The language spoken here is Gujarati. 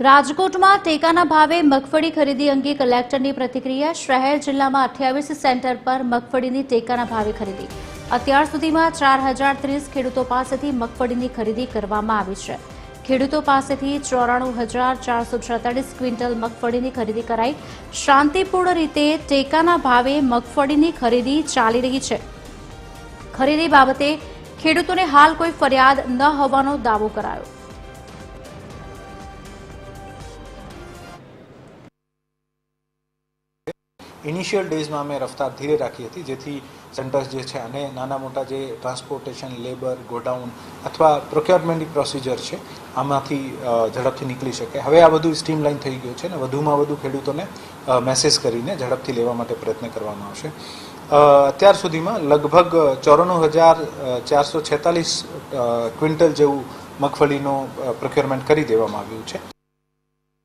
રાજકોટમાં ટેકાના ભાવે મગફળી ખરીદી અંગે કલેક્ટરની પ્રતિક્રિયા। શહેર જિલ્લામાં 28 સેન્ટર પર મગફળીની ટેકાના ભાવે ખરીદી। અત્યાર સુધીમાં 4030 ખેડૂતો પાસેથી મગફળીની ખરીદી કરવામાં આવી છે। ખેડૂતો પાસેથી 94,446 ક્વિન્ટલ મગફળીની ખરીદી કરાઈ। શાંતિપૂર્ણ રીતે ટેકાના ભાવે મગફળીની ખરીદી ચાલી રહી છે। ખરીદી બાબતે ખેડૂતોને હાલ કોઈ ફરિયાદ ન હોવાનો દાવો કરાયો। ઇનિશિયલ ડેઝમાં અમે રફતાર ધીરે રાખી હતી, જેથી સેન્ટર્સ જે છે અને નાના મોટા જે ટ્રાન્સપોર્ટેશન, લેબર, ગોડાઉન અથવા પ્રોક્યોરમેન્ટની પ્રોસિજર છે આમાંથી ઝડપથી નીકળી શકે। હવે આ બધું સ્ટ્રીમલાઇન થઈ ગયું છે અને વધુમાં વધુ ખેડૂતોને મેસેજ કરીને ઝડપથી લેવા માટે પ્રયત્ન કરવામાં આવશે। અત્યાર સુધીમાં લગભગ 94,446 ક્વિન્ટલ જેવું મગફળીનું પ્રોક્યોરમેન્ટ કરી દેવામાં આવ્યું છે।